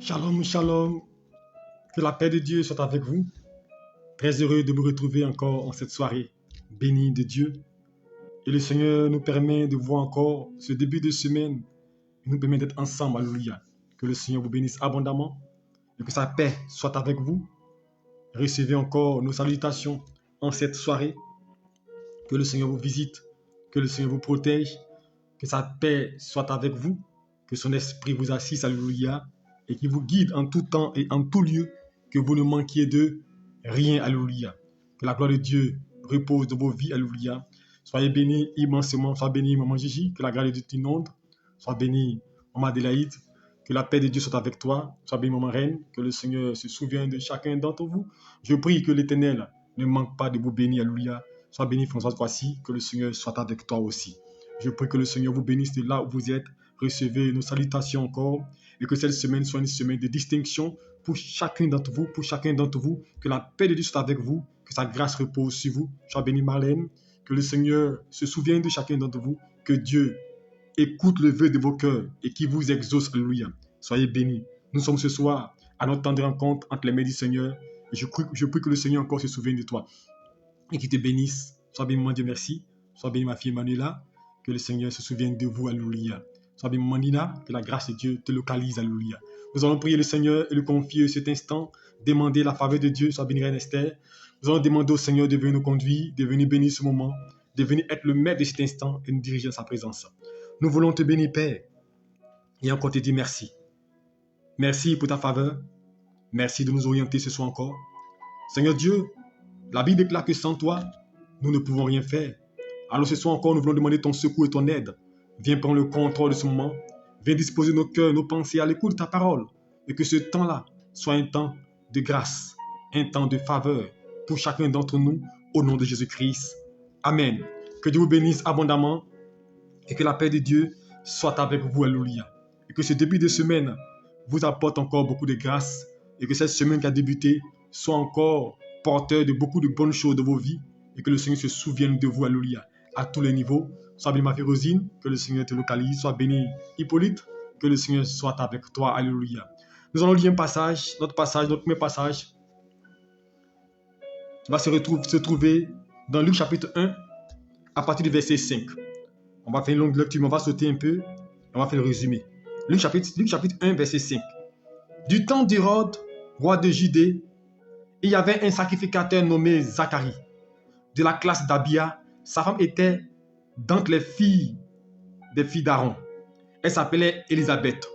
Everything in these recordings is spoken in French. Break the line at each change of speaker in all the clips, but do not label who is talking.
Shalom, shalom. Que la paix de Dieu soit avec vous. Très heureux de vous retrouver encore en cette soirée bénie de Dieu. Et le Seigneur nous permet de voir encore ce début de semaine. Il nous permet d'être ensemble. Alléluia. Que le Seigneur vous bénisse abondamment et que sa paix soit avec vous. Recevez encore nos salutations en cette soirée. Que le Seigneur vous visite. Que le Seigneur vous protège. Que sa paix soit avec vous. Que son esprit vous assiste. Alléluia. Et qui vous guide en tout temps et en tout lieu, que vous ne manquiez de rien, alléluia. Que la gloire de Dieu repose dans vos vies, alléluia. Soyez bénis immensément, soyez bénis Maman Gigi, que la grâce de Dieu t'inonde, sois bénie Maman Adélaïde, que la paix de Dieu soit avec toi, sois bénie Maman Reine, que le Seigneur se souvienne de chacun d'entre vous. Je prie que l'Éternel ne manque pas de vous bénir, alléluia. Sois bénie Françoise Voici, que le Seigneur soit avec toi aussi. Je prie que le Seigneur vous bénisse de là où vous êtes. Recevez nos salutations encore et que cette semaine soit une semaine de distinction pour chacun d'entre vous, que la paix de Dieu soit avec vous, que sa grâce repose sur vous. Sois béni Marlène, que le Seigneur se souvienne de chacun d'entre vous, que Dieu écoute le vœu de vos cœurs et qui vous exauce, alléluia. Soyez bénis. Nous sommes ce soir à notre temps de rencontre entre les mains du Seigneur et je prie que le Seigneur encore se souvienne de toi et qu'il te bénisse. Sois béni mon Dieu, merci. Sois béni ma fille Manuela, que le Seigneur se souvienne de vous, alléluia. Sois béni, Mandina, que la grâce de Dieu te localise, alléluia. Nous allons prier le Seigneur et le confier cet instant, demander la faveur de Dieu, sois béni, Reine Esther. Nous allons demander au Seigneur de venir nous conduire, de venir bénir ce moment, de venir être le maître de cet instant et nous diriger dans sa présence. Nous voulons te bénir, Père, et encore te dire merci. Merci pour ta faveur. Merci de nous orienter ce soir encore. Seigneur Dieu, la Bible déclare que sans toi, nous ne pouvons rien faire. Alors ce soir encore, nous voulons demander ton secours et ton aide. Viens prendre le contrôle de ce moment. Viens disposer nos cœurs, nos pensées à l'écoute de ta parole. Et que ce temps-là soit un temps de grâce, un temps de faveur pour chacun d'entre nous, au nom de Jésus-Christ. Amen. Que Dieu vous bénisse abondamment et que la paix de Dieu soit avec vous. Alléluia. Et que ce début de semaine vous apporte encore beaucoup de grâce et que cette semaine qui a débuté soit encore porteur de beaucoup de bonnes choses dans vos vies et que le Seigneur se souvienne de vous. Alléluia. À tous les niveaux. Sois béni ma fille Rosine, que le Seigneur te localise. Sois béni Hippolyte, que le Seigneur soit avec toi. Alléluia. Nous allons lire un passage, notre premier passage va se trouver dans Luc chapitre 1, à partir du verset 5. On va faire une longue lecture, mais on va sauter un peu, et on va faire le résumé. Luc chapitre 1, verset 5. Du temps d'Hérode, roi de Judée, il y avait un sacrificateur nommé Zacharie, de la classe d'Abia. Sa femme était d'entre les filles des filles d'Aaron. Elle s'appelait Élisabeth.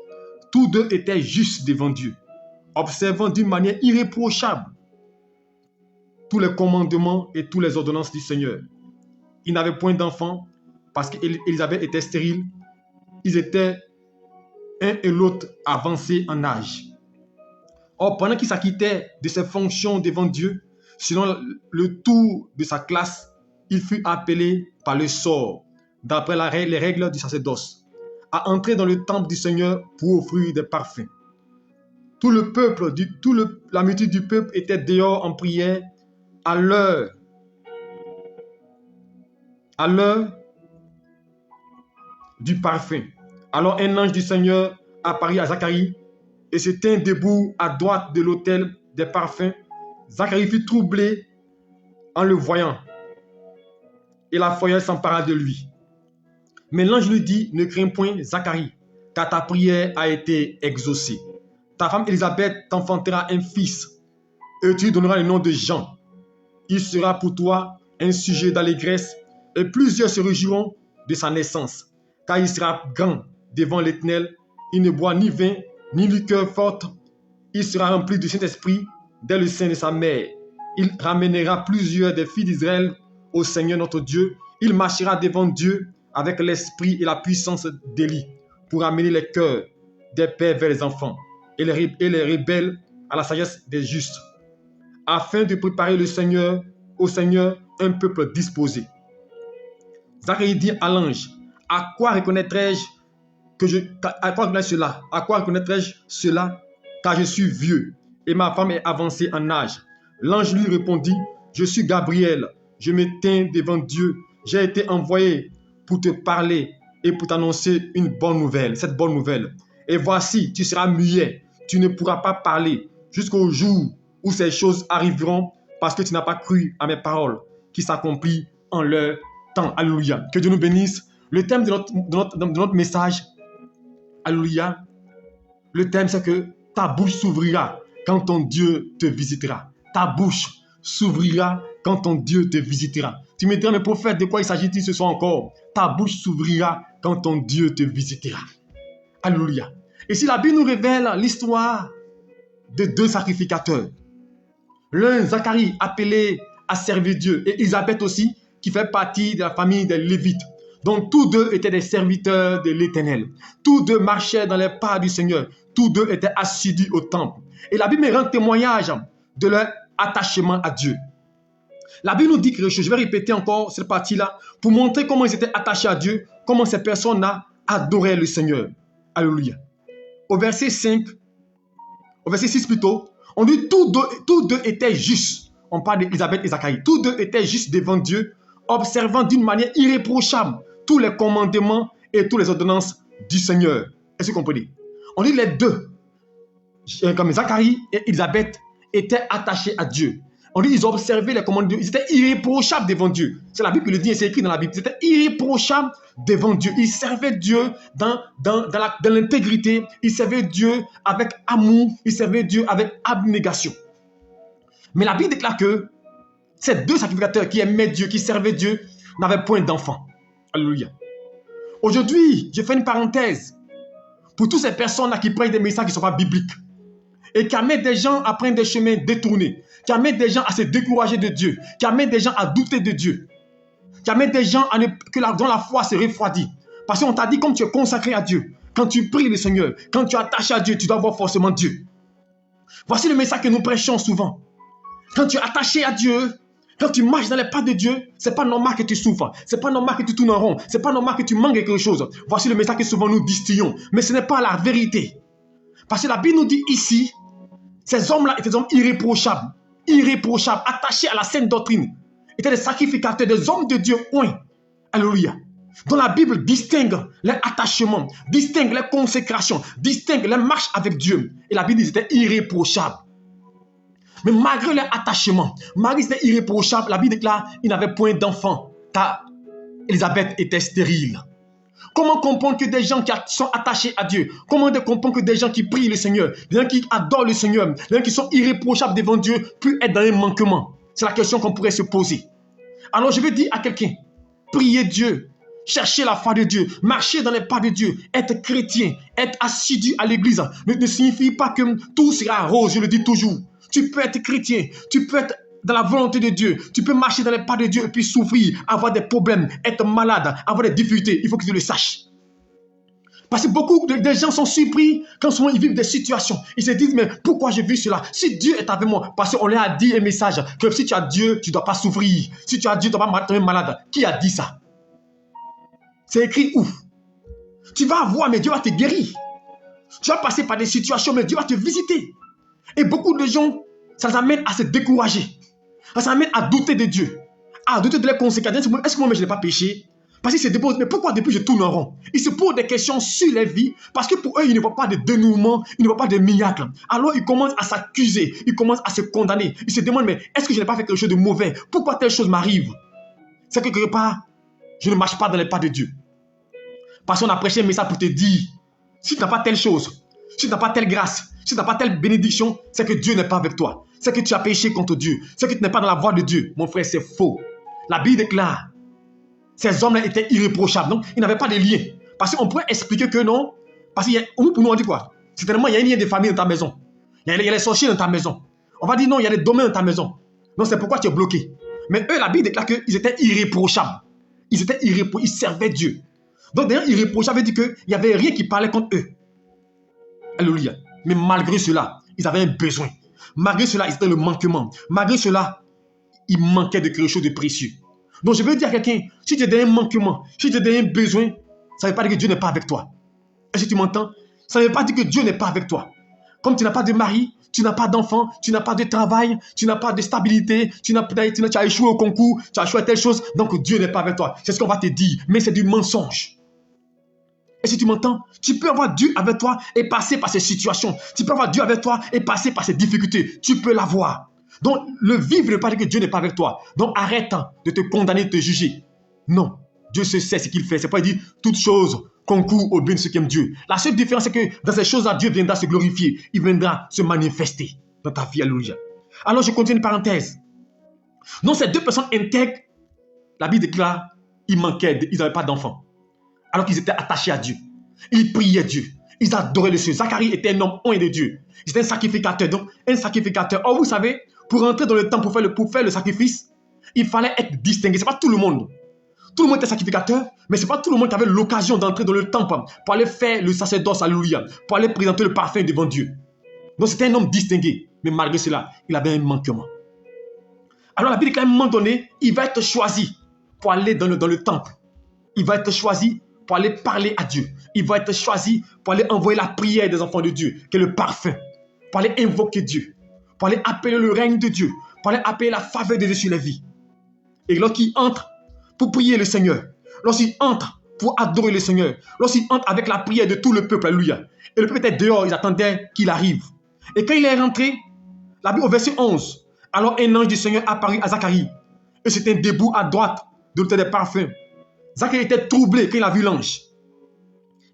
Tous deux étaient justes devant Dieu, observant d'une manière irréprochable tous les commandements et toutes les ordonnances du Seigneur. Ils n'avaient point d'enfants parce qu'Élisabeth était stérile. Ils étaient un et l'autre avancés en âge. Or, pendant qu'il s'acquittait de ses fonctions devant Dieu, selon le tour de sa classe, il fut appelé par le sort, d'après les règles du sacerdoce, à entrer dans le temple du Seigneur pour offrir des parfums. La multitude du peuple était dehors en prière à l'heure du parfum. Alors un ange du Seigneur apparut à Zacharie et se tint debout à droite de l'autel des parfums. Zacharie fut troublé en le voyant et la frayeur s'empara de lui. Mais l'ange lui dit, ne crains point, Zacharie, car ta prière a été exaucée. Ta femme Élisabeth t'enfantera un fils, et tu lui donneras le nom de Jean. Il sera pour toi un sujet d'allégresse, et plusieurs se réjouiront de sa naissance, car il sera grand devant l'Éternel. Il ne boit ni vin, ni liqueur forte. Il sera rempli du Saint-Esprit dès le sein de sa mère. Il ramènera plusieurs des filles d'Israël au Seigneur notre Dieu. Il marchera devant Dieu avec l'esprit et la puissance d'Élie pour amener les cœurs des pères vers les enfants et les rebelles à la sagesse des justes, afin de préparer au Seigneur un peuple disposé. Zacharie dit à l'ange, à quoi reconnaîtrai-je cela, car je suis vieux et ma femme est avancée en âge. L'ange lui répondit, je suis Gabriel, je me tiens devant Dieu, j'ai été envoyé pour te parler et pour t'annoncer une bonne nouvelle, cette bonne nouvelle. Et voici, tu seras muet, tu ne pourras pas parler jusqu'au jour où ces choses arriveront parce que tu n'as pas cru à mes paroles qui s'accomplissent en leur temps. Alléluia. Que Dieu nous bénisse. Le thème de notre message, alléluia, le thème c'est que ta bouche s'ouvrira quand ton Dieu te visitera. Ta bouche s'ouvrira quand ton Dieu te visitera. Tu me diras, mais prophète, de quoi il s'agit-il ce soir encore? Ta bouche s'ouvrira quand ton Dieu te visitera. Alléluia. Et si la Bible nous révèle l'histoire de deux sacrificateurs, l'un, Zacharie, appelé à servir Dieu, et Élisabeth aussi, qui fait partie de la famille des Lévites. Donc tous deux étaient des serviteurs de l'Éternel. Tous deux marchaient dans les pas du Seigneur. Tous deux étaient assidus au temple. Et la Bible rend témoignage de leur attachement à Dieu. La Bible nous dit quelque chose. Je vais répéter encore cette partie-là pour montrer comment ils étaient attachés à Dieu, comment ces personnes-là adoraient le Seigneur. Alléluia. Au verset 5, au verset 6 plutôt, on dit tous deux étaient justes. On parle d'Élisabeth et Zacharie. Tous deux étaient justes devant Dieu, observant d'une manière irréprochable tous les commandements et toutes les ordonnances du Seigneur. Est-ce que vous comprenez? On dit les deux, comme Zacharie et Élisabeth, étaient attachés à Dieu. On dit ils observaient les commandements, ils étaient irréprochables devant Dieu. C'est la Bible qui le dit et c'est écrit dans la Bible. Ils étaient irréprochables devant Dieu. Ils servaient Dieu dans l'intégrité. Ils servaient Dieu avec amour. Ils servaient Dieu avec abnégation. Mais la Bible déclare que ces deux sacrificateurs qui aimaient Dieu, qui servaient Dieu, n'avaient point d'enfants. Alléluia. Aujourd'hui, je fais une parenthèse pour toutes ces personnes-là qui prennent des messages qui ne sont pas bibliques et qui amènent des gens à prendre des chemins détournés, qui amènent des gens à se décourager de Dieu, qui amènent des gens à douter de Dieu, qui amènent des gens dont la foi se refroidit. Parce qu'on t'a dit, comme tu es consacré à Dieu, quand tu pries le Seigneur, quand tu es attaché à Dieu, tu dois voir forcément Dieu. Voici le message que nous prêchons souvent. Quand tu es attaché à Dieu, quand tu marches dans les pas de Dieu, ce n'est pas normal que tu souffres. Ce n'est pas normal que tu tournes en rond. Ce n'est pas normal que tu manques quelque chose. Voici le message que souvent nous distillons. Mais ce n'est pas la vérité. Parce que la Bible nous dit ici, ces hommes-là étaient des hommes irréprochables. Irréprochables, attachés à la sainte doctrine. Étaient des sacrificateurs, des hommes de Dieu. Oui. Alléluia. Dont la Bible distingue les attachements, distingue les consécrations, distingue les marches avec Dieu. Et la Bible dit qu'ils étaient irréprochables. Mais malgré leur attachement, malgré qu'ils étaient irréprochables, la Bible déclare qu'ils n'avaient point d'enfants, car Élisabeth était stérile. Comment comprendre que des gens qui sont attachés à Dieu, comment comprendre que des gens qui prient le Seigneur, des gens qui adorent le Seigneur, des gens qui sont irréprochables devant Dieu, peuvent être dans un manquement? C'est la question qu'on pourrait se poser. Alors je veux dire à quelqu'un, priez Dieu, cherchez la foi de Dieu, marchez dans les pas de Dieu, être chrétien, être assidu à l'église ne signifie pas que tout sera rose, je le dis toujours. Tu peux être chrétien, tu peux être dans la volonté de Dieu, tu peux marcher dans les pas de Dieu et puis souffrir, avoir des problèmes, être malade, avoir des difficultés. Il faut que tu le saches. Parce que beaucoup de gens sont surpris quand souvent ils vivent des situations. Ils se disent, mais pourquoi je vis cela? Si Dieu est avec moi, parce qu'on leur a dit un message que si tu as Dieu, tu ne dois pas souffrir. Si tu as Dieu, tu ne dois pas tomber malade. Qui a dit ça? C'est écrit où? Tu vas avoir, mais Dieu va te guérir. Tu vas passer par des situations, mais Dieu va te visiter. Et beaucoup de gens, ça les amène à se décourager. Ça les amène à douter de Dieu. À douter de leurs conséquences. Est-ce que moi, je n'ai pas péché? Parce qu'ils se déposent, mais pourquoi depuis je tourne en rond? Ils se posent des questions sur les vies, parce que pour eux, ils ne voient pas de dénouement, ils ne voient pas de miracle. Alors, ils commencent à s'accuser, ils commencent à se condamner. Ils se demandent, mais est-ce que je n'ai pas fait quelque chose de mauvais? Pourquoi telle chose m'arrive? C'est que quelque part, je ne marche pas dans les pas de Dieu. Parce qu'on a prêché un message pour te dire, si tu n'as pas telle chose, si tu n'as pas telle grâce, si tu n'as pas telle bénédiction, c'est que Dieu n'est pas avec toi. C'est que tu as péché contre Dieu. C'est que tu n'es pas dans la voie de Dieu. Mon frère, c'est faux. La Bible déclare, ces hommes-là étaient irréprochables. Donc, ils n'avaient pas de lien. Parce qu'on pourrait expliquer que non. Parce que pour nous, on dit quoi? Certainement, il y a un lien de famille dans ta maison. Il y a les sorciers dans ta maison. On va dire non, il y a des domaines dans ta maison. Donc, c'est pourquoi tu es bloqué. Mais eux, la Bible déclare qu'ils étaient irréprochables. Ils étaient irréprochables. Ils servaient Dieu. Donc, d'ailleurs, irréprochable veut dire qu'il n'y avait rien qui parlait contre eux. Alléluia. Mais malgré cela, ils avaient un besoin. Malgré cela, ils étaient le manquement. Malgré cela, ils manquaient de quelque chose de précieux. Donc, je veux dire à quelqu'un, si tu es dans un manquement, si tu es dans un besoin, ça ne veut pas dire que Dieu n'est pas avec toi. Est-ce que tu m'entends? Ça ne veut pas dire que Dieu n'est pas avec toi. Comme tu n'as pas de mari, tu n'as pas d'enfant, tu n'as pas de travail, tu n'as pas de stabilité, tu as échoué au concours, tu as échoué à telle chose, donc Dieu n'est pas avec toi. C'est ce qu'on va te dire, mais c'est du mensonge. Et si tu m'entends, tu peux avoir Dieu avec toi et passer par ces situations. Tu peux avoir Dieu avec toi et passer par ces difficultés. Tu peux l'avoir. Donc, le vivre ne pas dire que Dieu n'est pas avec toi. Donc, arrête de te condamner, de te juger. Non. Dieu sait ce qu'il fait. C'est pas dire toutes choses concourent au bien de ceux qui aiment Dieu. La seule différence, c'est que dans ces choses-là, Dieu viendra se glorifier. Il viendra se manifester dans ta vie. Alléluia. Alors, je continue une parenthèse. Donc, ces deux personnes intègres, la Bible déclare, ils n'avaient pas d'enfants. Alors qu'ils étaient attachés à Dieu. Ils priaient Dieu. Ils adoraient le Seigneur. Zacharie était un homme oint de Dieu. C'était un sacrificateur. Donc, un sacrificateur. Or, vous savez, pour entrer dans le temple, pour faire le sacrifice, il fallait être distingué. Ce n'est pas tout le monde. Tout le monde était sacrificateur, mais ce n'est pas tout le monde qui avait l'occasion d'entrer dans le temple pour aller faire le sacerdoce, alléluia, pour aller présenter le parfum devant Dieu. Donc, c'était un homme distingué. Mais malgré cela, il avait un manquement. Alors, la Bible dit qu'à un moment donné, il va être choisi pour aller dans le temple. Il va être choisi pour aller parler à Dieu. Il va être choisi pour aller envoyer la prière des enfants de Dieu, qui est le parfum, pour aller invoquer Dieu, pour aller appeler le règne de Dieu, pour aller appeler la faveur de Dieu sur la vie. Et lorsqu'il entre pour prier le Seigneur, lorsqu'il entre pour adorer le Seigneur, lorsqu'il entre avec la prière de tout le peuple, alléluia, et le peuple était dehors, ils attendaient qu'il arrive. Et quand il est rentré, la Bible au verset 11, alors un ange du Seigneur apparut à Zacharie, et c'était debout à droite de l'autel des parfums. Zacharie était troublé quand il a vu l'ange.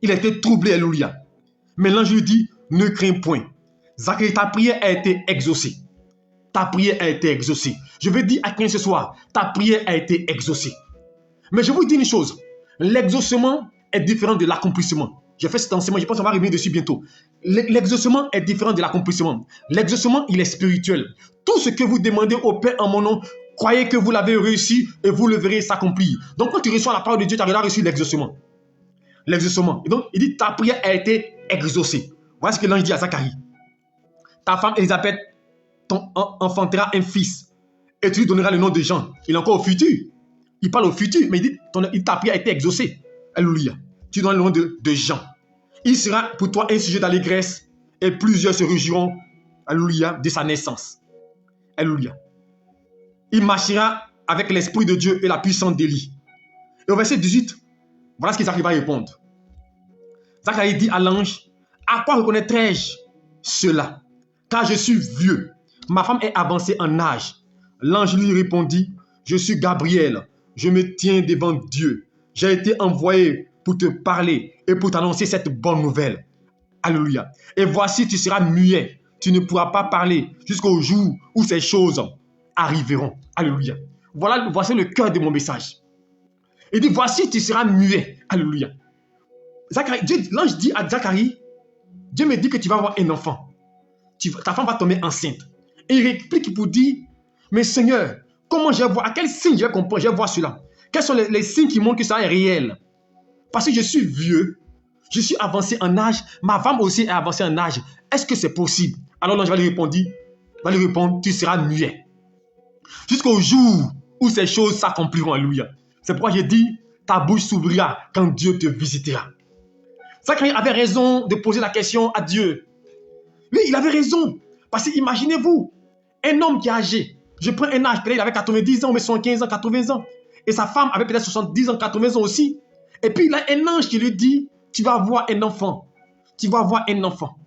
Il était troublé, alléluia. Mais l'ange lui dit, ne crains point. Zacharie, ta prière a été exaucée. Ta prière a été exaucée. Je veux dire à quelqu'un ce soir, ta prière a été exaucée. Mais je vous dis une chose, l'exaucement est différent de l'accomplissement. J'ai fait cet enseignement, je pense qu'on va revenir dessus bientôt. L'exaucement est différent de l'accomplissement. L'exaucement, il est spirituel. Tout ce que vous demandez au Père en mon nom, croyez que vous l'avez réussi et vous le verrez s'accomplir. Donc, quand tu reçois la parole de Dieu, tu as reçu l'exaucement. L'exaucement. Et donc, il dit, ta prière a été exaucée. Voilà ce que l'ange dit à Zacharie. Ta femme Élisabeth enfantera un fils et tu lui donneras le nom de Jean. Il est encore au futur. Il parle au futur, mais il dit, ta prière a été exaucée. Alléluia. Tu donnes le nom de Jean. Il sera pour toi un sujet d'allégresse et plusieurs se réjouiront, alléluia, de sa naissance. Alléluia. Il marchera avec l'Esprit de Dieu et la puissance d'Élie. Et au verset 18, voilà ce que Zacharie va répondre. Zacharie dit à l'ange, à quoi reconnaîtrai-je cela? Car je suis vieux. Ma femme est avancée en âge. L'ange lui répondit, je suis Gabriel. Je me tiens devant Dieu. J'ai été envoyé pour te parler et pour t'annoncer cette bonne nouvelle. Alléluia. Et voici, tu seras muet. Tu ne pourras pas parler jusqu'au jour où ces choses arriveront. Alléluia. Voilà, voici le cœur de mon message. Il dit, voici, tu seras muet. Alléluia. L'ange dit à Zacharie, Dieu me dit que tu vas avoir un enfant. Ta femme va tomber enceinte. Et il réplique pour dire, mais Seigneur, comment je vais voir, à quel signe je vais comprendre, je vais voir cela? Quels sont les signes qui montrent que ça est réel? Parce que je suis vieux, je suis avancé en âge, ma femme aussi est avancée en âge. Est-ce que c'est possible? Alors l'ange va lui répondre, tu seras muet. Jusqu'au jour où ces choses s'accompliront, alléluia. C'est pourquoi j'ai dit, ta bouche s'ouvrira quand Dieu te visitera. Zacharie avait raison de poser la question à Dieu. Lui, il avait raison. Parce que imaginez-vous, un homme qui est âgé, je prends un âge, peut-être il avait 90 ans, mais 75 ans, 80 ans. Et sa femme avait peut-être 70 ans, 80 ans aussi. Et puis il a un ange qui lui dit, tu vas avoir un enfant. Tu vas avoir un enfant.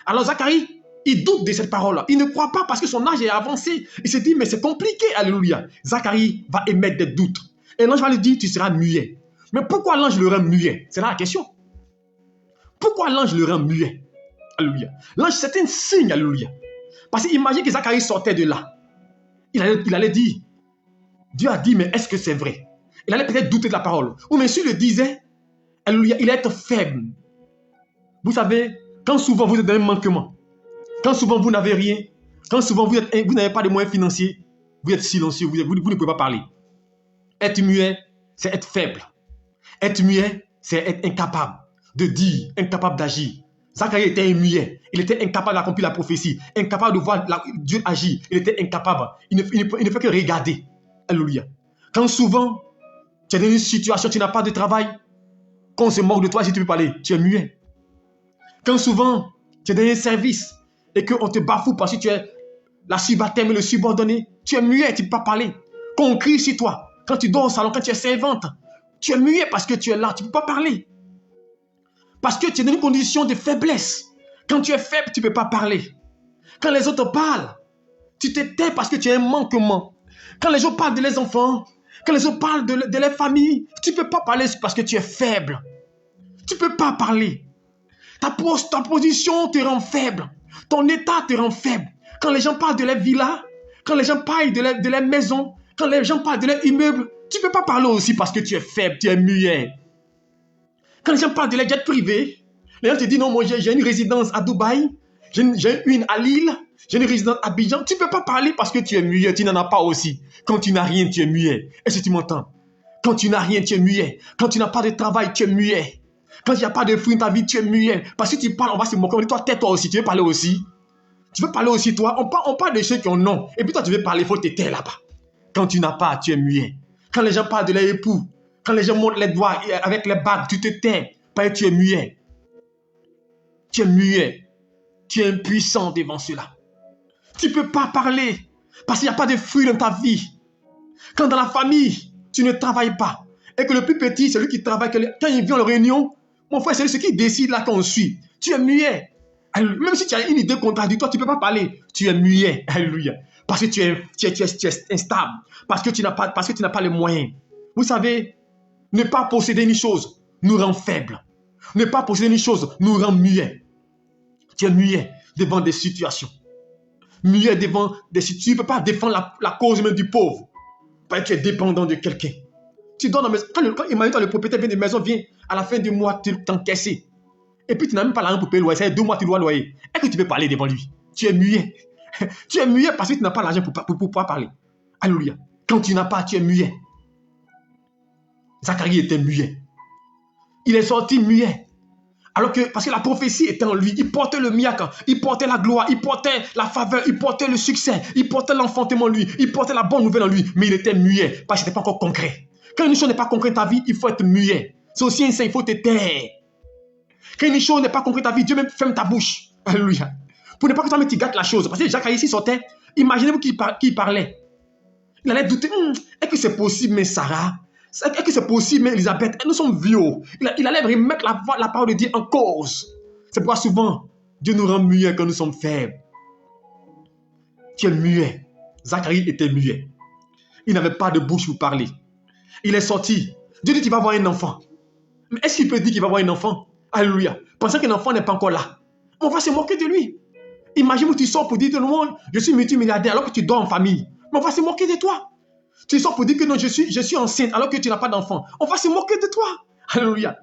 Alors Zacharie, il doute de cette parole-là. Il ne croit pas parce que son âge est avancé. Il se dit, mais c'est compliqué, alléluia. Zacharie va émettre des doutes. Et l'ange va lui dire, tu seras muet. Mais pourquoi l'ange le rend muet? C'est là la question. Pourquoi l'ange le rend muet? Alléluia. L'ange, c'est un signe, alléluia. Parce qu'imagine que Zacharie sortait de là. Il allait dire, Dieu a dit, mais est-ce que c'est vrai? Il allait peut-être douter de la parole. Ou mais s'il le disait, alléluia, il allait être faible. Vous savez, quand souvent vous êtes dans un manquement, quand souvent vous n'avez rien, quand souvent vous n'avez pas de moyens financiers, vous êtes silencieux, vous ne pouvez pas parler. Être muet, c'est être faible. Être muet, c'est être incapable de dire, incapable d'agir. Zacharie était muet. Il était incapable d'accomplir la prophétie, incapable de voir Dieu agir. Il était incapable. Il ne fait que regarder. Alléluia. Quand souvent, tu es dans une situation, tu n'as pas de travail, qu'on se moque de toi si tu peux parler, tu es muet. Quand souvent, tu es dans un service et qu'on te bafoue parce que tu es la subalterne et le subordonné, tu es muet, tu ne peux pas parler. Qu'on crie sur toi. Quand tu dors au salon, quand tu es servante, tu es muet parce que tu es là, tu ne peux pas parler. Parce que tu es dans une condition de faiblesse. Quand tu es faible, tu ne peux pas parler. Quand les autres parlent, tu te tais parce que tu as un manquement. Quand les gens parlent de leurs enfants, quand les gens parlent de leur famille, tu ne peux pas parler parce que tu es faible. Tu ne peux pas parler. Ta position te rend faible. Ton état te rend faible. Quand les gens parlent de leur villa, quand les gens parlent de leur maison, quand les gens parlent de leur immeuble, tu ne peux pas parler aussi parce que tu es faible, tu es muet. Quand les gens parlent de leur jet privé, les gens te disent non, moi j'ai une résidence à Dubaï, j'ai une à Lille, j'ai une résidence à Abidjan. Tu ne peux pas parler parce que tu es muet, tu n'en as pas aussi. Quand tu n'as rien, tu es muet. Est-ce que tu m'entends? Quand tu n'as rien, tu es muet. Quand tu n'as pas de travail, tu es muet. Quand il n'y a pas de fruits dans ta vie, tu es muet. Parce que tu parles, on va se moquer. On dit, toi, tais-toi aussi. Tu veux parler aussi? Tu veux parler aussi, toi? On parle de ceux qui ont non. Et puis toi, tu veux parler, il faut te taire là-bas. Quand tu n'as pas, tu es muet. Quand les gens parlent de leur époux, quand les gens montrent les doigts avec les bagues, tu te tais. Parce que tu es muet. Tu es muet. Tu es impuissant devant cela. Tu ne peux pas parler. Parce qu'il n'y a pas de fruits dans ta vie. Quand dans la famille, tu ne travailles pas. Et que le plus petit, c'est lui qui travaille. Quand il vient en réunion, mon frère, c'est lui qui décide là qu'on suit. Tu es muet. Alléluia. Même si tu as une idée contradictoire, tu ne peux pas parler. Tu es muet. Alléluia. Parce que tu es instable. Parce que tu n'as pas les moyens. Vous savez, ne pas posséder une chose nous rend faibles. Ne pas posséder une chose nous rend muets. Tu es muet devant des situations. Muet devant des situations. Tu ne peux pas défendre la cause même du pauvre. Parce que tu es dépendant de quelqu'un. Tu donnes dans la maison. Quand imagine-toi, le propriétaire vient de maison, vient à la fin du mois t'encaisser. Et puis tu n'as même pas l'argent pour payer le loyer. Ça fait 2 mois tu dois loyer. Est-ce que tu peux parler devant lui? Tu es muet. Tu es muet parce que tu n'as pas l'argent pour pouvoir parler. Alléluia. Quand tu n'as pas, tu es muet. Zacharie était muet. Il est sorti muet. Alors que, parce que la prophétie était en lui, il portait le miracle, il portait la gloire, il portait la faveur, il portait le succès, il portait l'enfantement en lui, il portait la bonne nouvelle en lui, mais il était muet parce que ce n'était pas encore concret. Quand une chose n'est pas concrète dans ta vie, il faut être muet. C'est aussi un signe, il faut te taire. Quand une chose n'est pas concrète dans ta vie, Dieu même ferme ta bouche. Alléluia. Pour ne pas que toi-même tu gâtes la chose. Parce que Jacques ici sortait, imaginez-vous qu'il parlait. Il allait douter, est-ce que c'est possible, mais Sarah? Est-ce que c'est possible, mais Elisabeth? Nous sommes vieux. Il allait remettre la parole de Dieu en cause. C'est pourquoi souvent, Dieu nous rend muets quand nous sommes faibles. Tu es muet. Zacharie était muet. Il n'avait pas de bouche pour parler. Il est sorti. Dieu dit qu'il va avoir un enfant. Mais est-ce qu'il peut dire qu'il va avoir un enfant? Alléluia. Pensant qu'un enfant n'est pas encore là. On va se moquer de lui. Imagine où tu sors pour dire tout le monde, je suis multimilliardaire alors que tu dors en famille. Mais on va se moquer de toi. Tu sors pour dire que non, je suis enceinte alors que tu n'as pas d'enfant. On va se moquer de toi. Alléluia.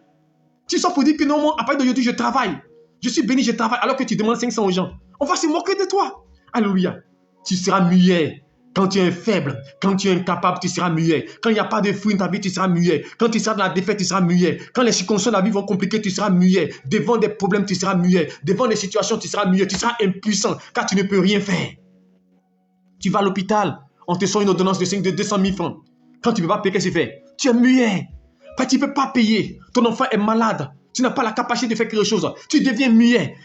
Tu sors pour dire que non, moi, à partir d'aujourd'hui, je travaille. Je suis béni, je travaille alors que tu demandes 500 aux gens. On va se moquer de toi. Alléluia. Tu seras muet. Quand tu es faible, quand tu es incapable, tu seras muet. Quand il n'y a pas de fruits dans ta vie, tu seras muet. Quand tu seras dans la défaite, tu seras muet. Quand les circonstances de la vie vont compliquer, tu seras muet. Devant des problèmes, tu seras muet. Devant des situations, tu seras muet. Tu seras impuissant car tu ne peux rien faire. Tu vas à l'hôpital, on te sort une ordonnance de 200 000 francs. Quand tu ne peux pas payer, qu'est-ce que tu fais? Tu es muet. Tu ne peux pas payer. Ton enfant est malade. Tu n'as pas la capacité de faire quelque chose. Tu deviens muet.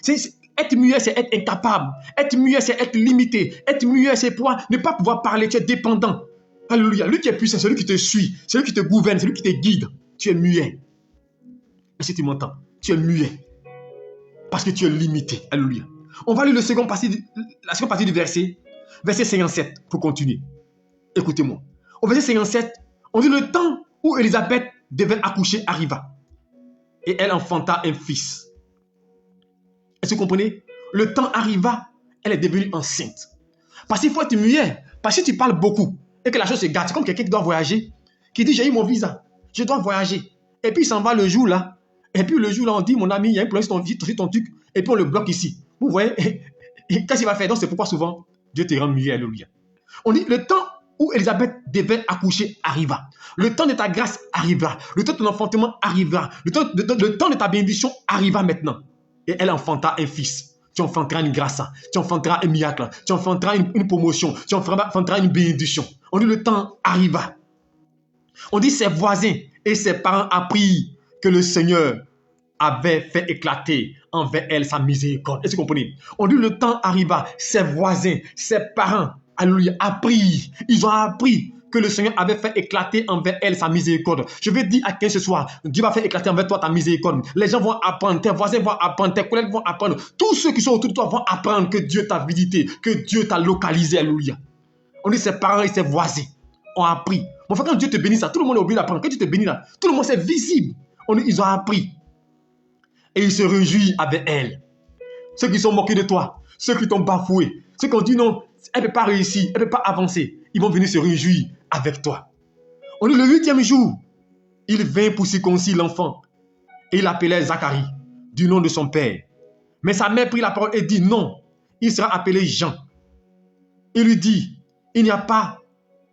Être muet, c'est être incapable. Être muet, c'est être limité. Être muet, c'est ne pas pouvoir parler. Tu es dépendant. Alléluia. Lui qui est puissant, c'est lui qui te suit. C'est lui qui te gouverne. C'est lui qui te guide. Tu es muet. Est-ce que tu m'entends? Tu es muet. Parce que tu es limité. Alléluia. On va lire la seconde partie du verset. Verset 57 pour continuer. Écoutez-moi. Au verset 57, on dit le temps où Élisabeth devait accoucher arriva. Et elle enfanta un fils. Est-ce que vous comprenez? Le temps arriva, elle est devenue enceinte. Parce qu'il faut être muet. Parce que tu parles beaucoup et que la chose se gâte. C'est comme quelqu'un qui doit voyager, qui dit j'ai eu mon visa, je dois voyager. Et puis il s'en va le jour là. Et puis le jour là, on dit mon ami, il y a un problème sur ton truc. Et puis on le bloque ici. Vous voyez? Qu'est-ce qu'il va faire? Donc c'est pourquoi souvent Dieu te rend muet. Alléluia. On dit le temps où Élisabeth devait accoucher arriva. Le temps de ta grâce arriva. Le temps de ton enfantement arriva. Le temps de ta bénédiction arriva maintenant. Et elle enfanta un fils. Tu enfanteras une grâce. Tu enfanteras un miracle. Tu enfanteras une promotion. Tu enfanteras une bénédiction. On dit le temps arriva. On dit ses voisins et ses parents apprirent que le Seigneur avait fait éclater envers elle sa miséricorde. Est-ce que vous comprenez? On dit le temps arriva. Ses voisins, ses parents, alléluia, apprirent. Ils ont appris que le Seigneur avait fait éclater envers elle sa miséricorde. Je vais dire à quelqu'un ce soir, Dieu va faire éclater envers toi ta miséricorde. Les gens vont apprendre, tes voisins vont apprendre, tes collègues vont apprendre. Tous ceux qui sont autour de toi vont apprendre que Dieu t'a visité, que Dieu t'a localisé. Alléluia. On dit ses parents et ses voisins ont appris. Mon frère, quand Dieu te bénit, ça, tout le monde a oublié d'apprendre. Quand Dieu te bénit, là, tout le monde, c'est visible. Ils ont appris. Et ils se réjouissent avec elle. Ceux qui sont moqués de toi, ceux qui t'ont bafoué, ceux qui ont dit non, elle ne peut pas réussir, elle ne peut pas avancer, ils vont venir se réjouir avec toi. On dit le 8e jour, il vint pour circoncire l'enfant. Et il appelait Zacharie, du nom de son père. Mais sa mère prit la parole et dit non, il sera appelé Jean. Il lui dit, il n'y a pas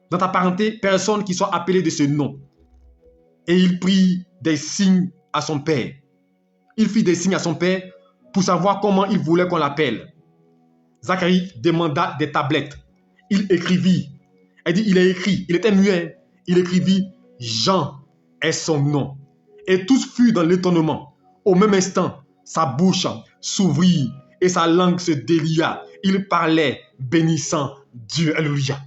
dans ta parenté personne qui soit appelé de ce nom. Et il prit des signes à son père. Il fit des signes à son père pour savoir comment il voulait qu'on l'appelle. Zacharie demanda des tablettes. Il écrivit. Elle dit, il a écrit. Il était muet. Il écrivit, Jean est son nom. Et tous furent dans l'étonnement. Au même instant, sa bouche s'ouvrit et sa langue se délia. Il parlait, bénissant Dieu. Alléluia.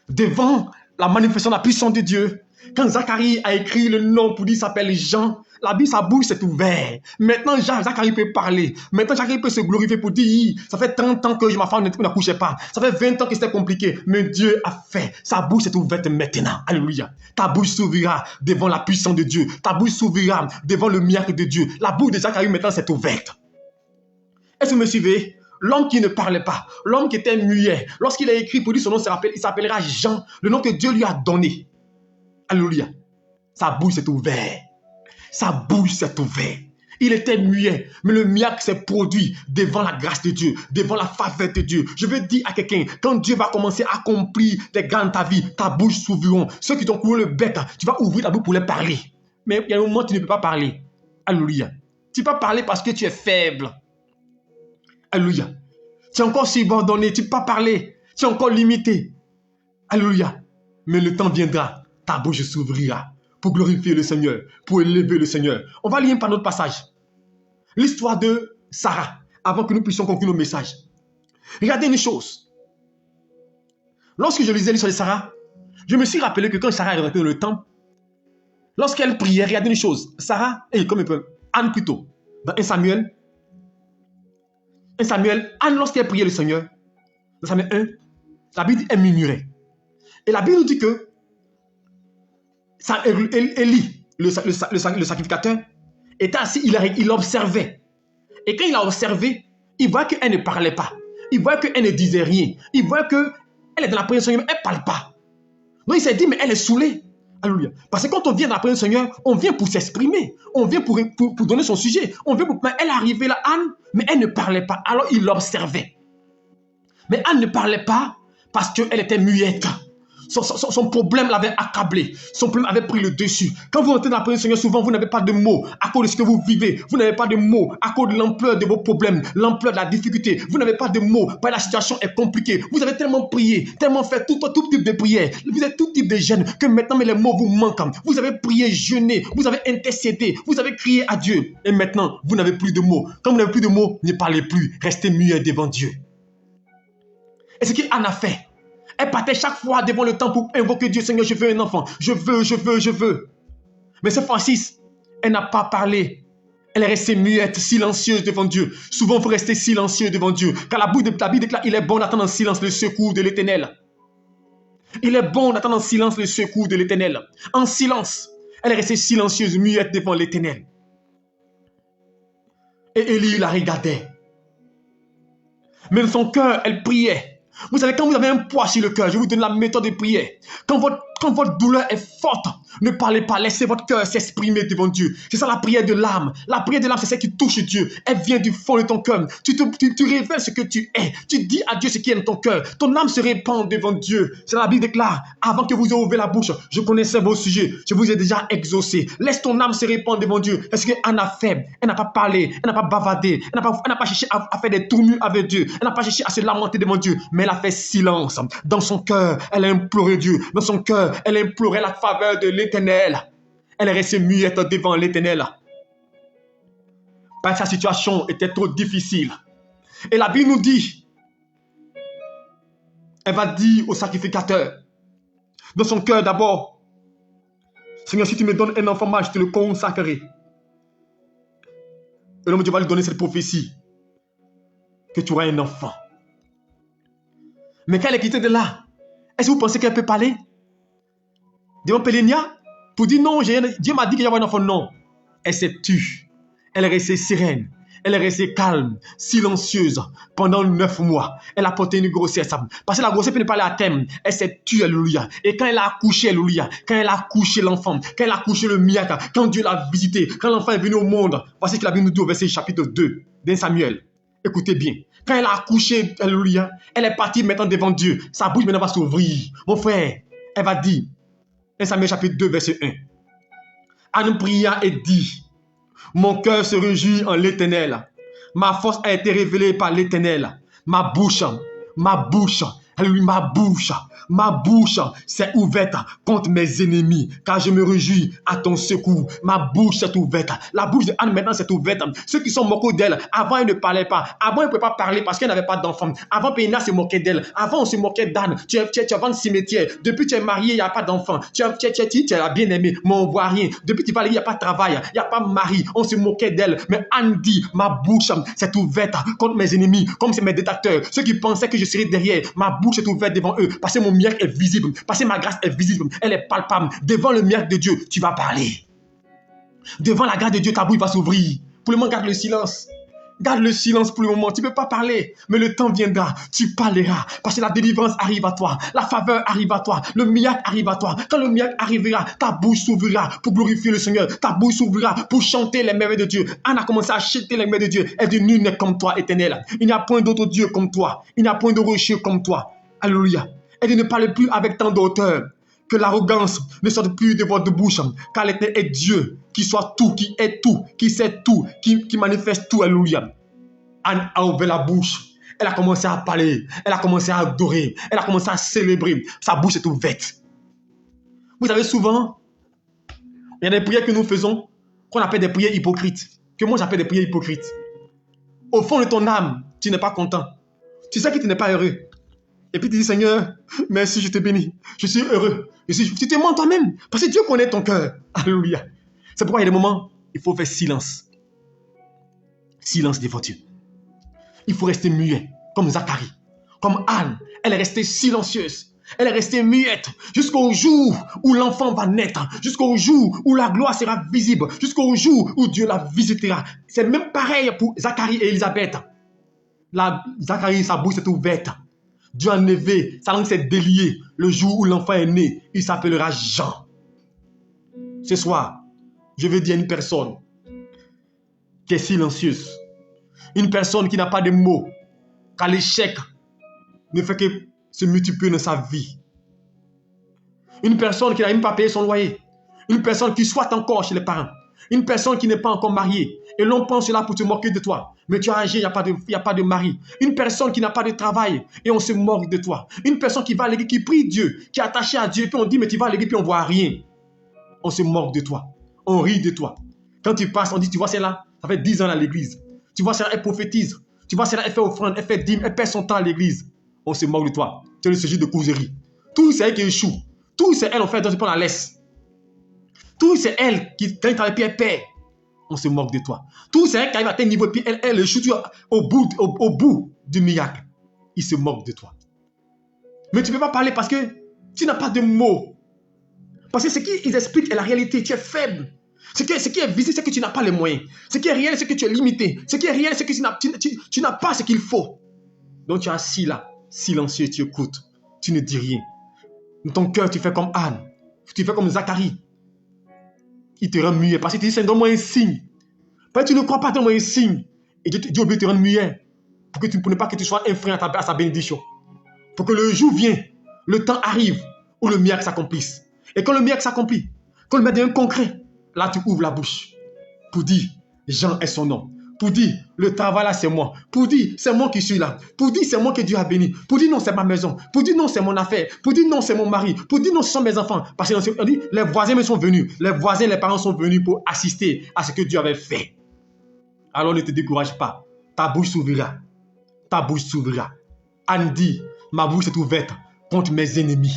Devant la manifestation de la puissance de Dieu, quand Zacharie a écrit le nom pour dire qu'il s'appelle Jean, la Bible, sa bouche s'est ouverte. Maintenant, Zacharie peut parler. Maintenant, Zacharie peut se glorifier pour dire, ça fait 30 ans que ma femme n'accouchait pas. Ça fait 20 ans que c'était compliqué. Mais Dieu a fait. Sa bouche s'est ouverte maintenant. Alléluia. Ta bouche s'ouvrira devant la puissance de Dieu. Ta bouche s'ouvrira devant le miracle de Dieu. La bouche de Zacharie maintenant s'est ouverte. Est-ce que vous me suivez? L'homme qui ne parlait pas, l'homme qui était muet, lorsqu'il a écrit pour dire son nom, il s'appellera Jean, le nom que Dieu lui a donné. Alléluia. Sa bouche s'est ouverte. Sa bouche s'est ouverte. Il était muet, mais le miracle s'est produit devant la grâce de Dieu, devant la faveur de Dieu. Je veux dire à quelqu'un, quand Dieu va commencer à accomplir des grands dans ta vie, ta bouche s'ouvriront. Ceux qui t'ont couru le bec, tu vas ouvrir ta bouche pour les parler. Mais il y a un moment où tu ne peux pas parler. Alléluia. Tu ne peux pas parler parce que tu es faible. Alléluia. Tu es encore subordonné, tu ne peux pas parler. Tu es encore limité. Alléluia. Mais le temps viendra, ta bouche s'ouvrira pour glorifier le Seigneur, pour élever le Seigneur. On va lire par notre passage. L'histoire de Sarah, avant que nous puissions conclure nos messages. Regardez une chose. Lorsque je lisais l'histoire de Sarah, je me suis rappelé que quand Sarah est rentrée dans le temple, lorsqu'elle priait, regardez une chose. Sarah, Anne plutôt, dans 1 Samuel, Anne, lorsqu'elle priait le Seigneur, dans Samuel 1, la Bible dit elle murmurait. Et la Bible nous dit que Élie, le sacrificateur, était assis, il observait. Et quand il a observé, il voit qu'elle ne parlait pas. Il voit qu'elle ne disait rien. Il voit qu'elle est dans la présence du Seigneur, elle ne parle pas. Donc il s'est dit, mais elle est saoulée. Alléluia. Parce que quand on vient dans la présence du Seigneur, on vient pour s'exprimer. On vient pour donner son sujet. On vient pour... Mais elle est arrivée là, Anne, mais elle ne parlait pas. Alors il l'observait. Mais Anne ne parlait pas parce qu'elle était muette. Son problème l'avait accablé. Son problème avait pris le dessus. Quand vous entrez dans la présence du Seigneur, souvent, vous n'avez pas de mots à cause de ce que vous vivez. Vous n'avez pas de mots à cause de l'ampleur de vos problèmes, l'ampleur de la difficulté. Vous n'avez pas de mots parce que la situation est compliquée. Vous avez tellement prié, tellement fait tout type de prière. Vous êtes tout type de jeûne que maintenant, mais les mots vous manquent. Vous avez prié, jeûné, vous avez intercédé, vous avez crié à Dieu. Et maintenant, vous n'avez plus de mots. Quand vous n'avez plus de mots, ne parlez plus. Restez muet devant Dieu. Et ce qu'Anne a fait, elle partait chaque fois devant le temple pour invoquer Dieu. Seigneur, je veux un enfant. Je veux. Mais cette fois-ci, elle n'a pas parlé. Elle est restée muette, silencieuse devant Dieu. Souvent, il faut rester silencieux devant Dieu. Car la Bible déclare, il est bon d'attendre en silence le secours de l'Éternel. Il est bon d'attendre en silence le secours de l'Éternel. En silence, elle est restée silencieuse, muette devant l'Éternel. Et Élie la regardait. Mais dans son cœur, elle priait. Vous savez, quand vous avez un poids sur le cœur, je vous donne la méthode de prière. Quand votre douleur est forte, ne parlez pas, laissez votre cœur s'exprimer devant Dieu. C'est ça la prière de l'âme. La prière de l'âme, c'est celle qui touche Dieu. Elle vient du fond de ton cœur. Tu révèles ce que tu es. Tu dis à Dieu ce qui est dans ton cœur. Ton âme se répand devant Dieu. C'est la Bible déclare, avant que vous ayez ouvert la bouche, je connaissais vos sujets. Je vous ai déjà exaucé. Laisse ton âme se répandre devant Dieu. Est-ce qu'Anne a fait? Elle n'a pas parlé. Elle n'a pas bavardé. Elle n'a pas cherché à faire des tournures avec Dieu. Elle n'a pas cherché à se lamenter devant Dieu. Mais elle a fait silence. Dans son cœur, elle a imploré Dieu. Dans son cœur, elle a imploré la faveur de l'Éternel. Elle est restée muette devant l'Éternel. Parce que sa situation était trop difficile. Et la Bible nous dit, elle va dire au sacrificateur, dans son cœur d'abord. Seigneur, si tu me donnes un enfant mâle, je te le consacrerai. Et l'homme de Dieu va lui donner cette prophétie que tu auras un enfant. Mais quand elle est quittée de là, est-ce que vous pensez qu'elle peut parler devant Pélénia pour dire non, Dieu m'a dit qu'il y avait un enfant? Non. Elle s'est tue. Elle est restée sereine. Elle est restée calme, silencieuse pendant 9 mois. Elle a porté une grossesse. Parce que la grossesse peut ne pas aller à terme. Elle s'est tue, alléluia. Et quand elle a accouché, alléluia, quand elle a accouché l'enfant, quand elle a accouché le miracle, quand Dieu l'a visité, quand l'enfant est venu au monde, voici ce qu'il a Bible nous dit au verset chapitre 2 d'un Samuel. Écoutez bien. Quand elle a accouché, alléluia, elle est partie maintenant devant Dieu. Sa bouche maintenant va s'ouvrir. Mon frère, elle va dire, 1 Samuel chapitre 2 verset 1. Anne pria et dit, mon cœur se réjouit en l'Éternel. Ma force a été révélée par l'Éternel. Ma bouche s'est ouverte contre mes ennemis, car je me réjouis à ton secours. Ma bouche s'est ouverte. La bouche de Anne maintenant s'est ouverte. Ceux qui sont moqués d'elle, avant elle ne parlait pas. Avant elle ne pouvait pas parler parce qu'elle n'avait pas d'enfant. Avant Péna se moquait d'elle. Avant on se moquait d'Anne. Tu es dans le cimetière. Depuis tu es marié, il n'y a pas d'enfant. Tu es la bien-aimée, mais on ne voit rien. Depuis tu vas aller, il n'y a pas de travail, il n'y a pas de mari. On se moquait d'elle. Mais Anne dit, ma bouche s'est ouverte contre mes ennemis, comme c'est mes détracteurs. Ceux qui pensaient que je serais derrière, ma bouche est ouverte devant eux. Parce que mon miracle est visible. Parce que ma grâce est visible. Elle est palpable. Devant le miracle de Dieu, tu vas parler. Devant la grâce de Dieu, ta bouche va s'ouvrir. Pour le moment, garde le silence. Garde le silence pour le moment. Tu ne peux pas parler. Mais le temps viendra. Tu parleras. Parce que la délivrance arrive à toi. La faveur arrive à toi. Le miracle arrive à toi. Quand le miracle arrivera, ta bouche s'ouvrira pour glorifier le Seigneur. Ta bouche s'ouvrira pour chanter les merveilles de Dieu. Anne a commencé à chanter les merveilles de Dieu. Elle dit, nul n'est comme toi, Éternel. Il n'y a point d'autre Dieu comme toi. Il n'y a point de rocher comme toi. Alléluia. Elle dit, ne parle plus avec tant d'auteur. Que l'arrogance ne sorte plus de votre bouche, car l'Éternel est Dieu, qui soit tout, qui est tout, qui sait tout, qui manifeste tout. Alléluia. Anne a ouvert la bouche. Elle a commencé à parler. Elle a commencé à adorer. Elle a commencé à célébrer. Sa bouche est ouverte. Vous savez, souvent, il y a des prières que nous faisons qu'on appelle des prières hypocrites. Que moi j'appelle des prières hypocrites. Au fond de ton âme, tu n'es pas content. Tu sais que tu n'es pas heureux. Et puis tu dis, Seigneur, merci, je te bénis. Je suis heureux. Tu te mens toi-même. Parce que Dieu connaît ton cœur. Alléluia. C'est pourquoi il y a des moments, il faut faire silence. Silence devant Dieu. Il faut rester muet, comme Zacharie, comme Anne. Elle est restée silencieuse. Elle est restée muette jusqu'au jour où l'enfant va naître, jusqu'au jour où la gloire sera visible, jusqu'au jour où Dieu la visitera. C'est même pareil pour Zacharie et Élisabeth. Zacharie, sa bouche est ouverte. Dieu a enlevé, sa langue s'est déliée. Le jour où l'enfant est né, il s'appellera Jean. Ce soir, je veux dire à une personne qui est silencieuse, une personne qui n'a pas de mots, car l'échec ne fait que se multiplier dans sa vie. Une personne qui n'a même pas payé son loyer. Une personne qui soit encore chez les parents. Une personne qui n'est pas encore mariée. Et l'on pense cela pour te moquer de toi. Mais tu as âgé, il n'y a pas de mari. Une personne qui n'a pas de travail et on se moque de toi. Une personne qui va à l'église, qui prie Dieu, qui est attachée à Dieu, puis on dit, mais tu vas à l'église, puis on ne voit rien. On se moque de toi. On rit de toi. Quand tu passes, on dit, tu vois celle-là, ça fait 10 ans à l'église. Tu vois celle-là, elle prophétise. Tu vois celle-là, elle fait offrande, elle fait dîme, elle perd son temps à l'église. On se moque de toi. Tu es le sujet de causerie. Tout c'est elle qui échoue. Tout c'est elle, on fait, donc tu prends la laisse. Tout c'est elle qui, quand elle travaille, puis elle perd. On se moque de toi. Tout c'est elle qui arrive à tel niveau, puis elle échoue au bout du miracle. Il se moque de toi. Mais tu ne peux pas parler parce que tu n'as pas de mots. Parce que ce qu'ils expliquent est la réalité. Tu es faible. Ce qui est visible, c'est que tu n'as pas les moyens. Ce qui est réel, c'est que tu es limité. Ce qui est réel, c'est que tu n'as pas ce qu'il faut. Donc tu es assis là, silencieux, tu écoutes. Tu ne dis rien. Dans ton cœur, tu fais comme Anne. Tu fais comme Zacharie. Il te rend muet. Parce que tu dis, donne-moi un signe. Parce que tu ne crois pas, donne-moi un signe. Et Dieu oblige te rendre muet. Pour ne pas que tu sois un frein à sa bénédiction. Pour que le jour vienne, le temps arrive où le miracle s'accomplisse. Et quand le miracle s'accomplit, quand le miracle devient concret, là tu ouvres la bouche pour dire, Jean est son nom. Pour dire, le travail là c'est moi. Pour dire, c'est moi qui suis là. Pour dire, c'est moi que Dieu a béni. Pour dire, non, c'est ma maison. Pour dire, non, c'est mon affaire. Pour dire, non, c'est mon mari. Pour dire, non, ce sont mes enfants. Parce qu'on dit, les voisins me sont venus. Les voisins, les parents sont venus pour assister à ce que Dieu avait fait. Alors ne te décourage pas. Ta bouche s'ouvrira. Ta bouche s'ouvrira. Anne dit, ma bouche est ouverte contre mes ennemis.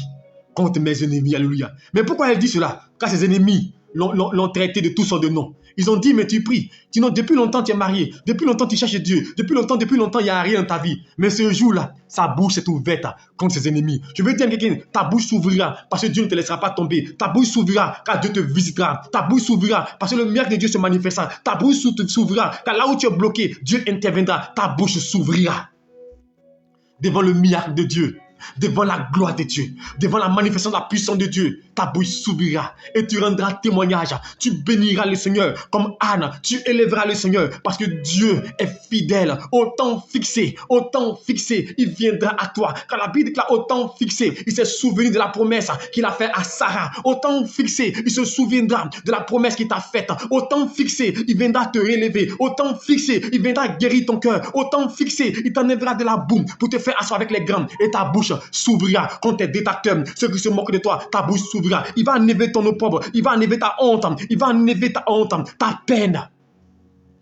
contre mes ennemis. Alléluia. Mais pourquoi elle dit cela? Car ses ennemis l'ont traité de tout son de nom. Ils ont dit, mais tu pries. Sinon, depuis longtemps, tu es marié. Depuis longtemps, tu cherches Dieu. Depuis longtemps, il n'y a rien dans ta vie. Mais ce jour-là, sa bouche est ouverte contre ses ennemis. Je veux dire à quelqu'un, ta bouche s'ouvrira parce que Dieu ne te laissera pas tomber. Ta bouche s'ouvrira car Dieu te visitera. Ta bouche s'ouvrira parce que le miracle de Dieu se manifestera. Ta bouche s'ouvrira car là où tu es bloqué, Dieu interviendra. Ta bouche s'ouvrira devant le miracle de Dieu. Devant la gloire de Dieu, devant la manifestation de la puissance de Dieu, ta bouche s'ouvrira et tu rendras témoignage. Tu béniras le Seigneur comme Anne, tu élèveras le Seigneur parce que Dieu est fidèle. Au temps fixé, il viendra à toi. Quand la Bible déclare au temps fixé, il s'est souvenu de la promesse qu'il a faite à Sarah. Au temps fixé, il se souviendra de la promesse qu'il t'a faite. Au temps fixé, il viendra te relever. Au temps fixé, il viendra guérir ton cœur. Au temps fixé, il t'enlèvera de la boue pour te faire asseoir avec les grands et ta bouche s'ouvrira contre tes détracteurs, ceux qui se moquent de toi, ta bouche s'ouvrira. Il va enlever ton opprobre, il va enlever ta honte, il va enlever ta honte, ta peine.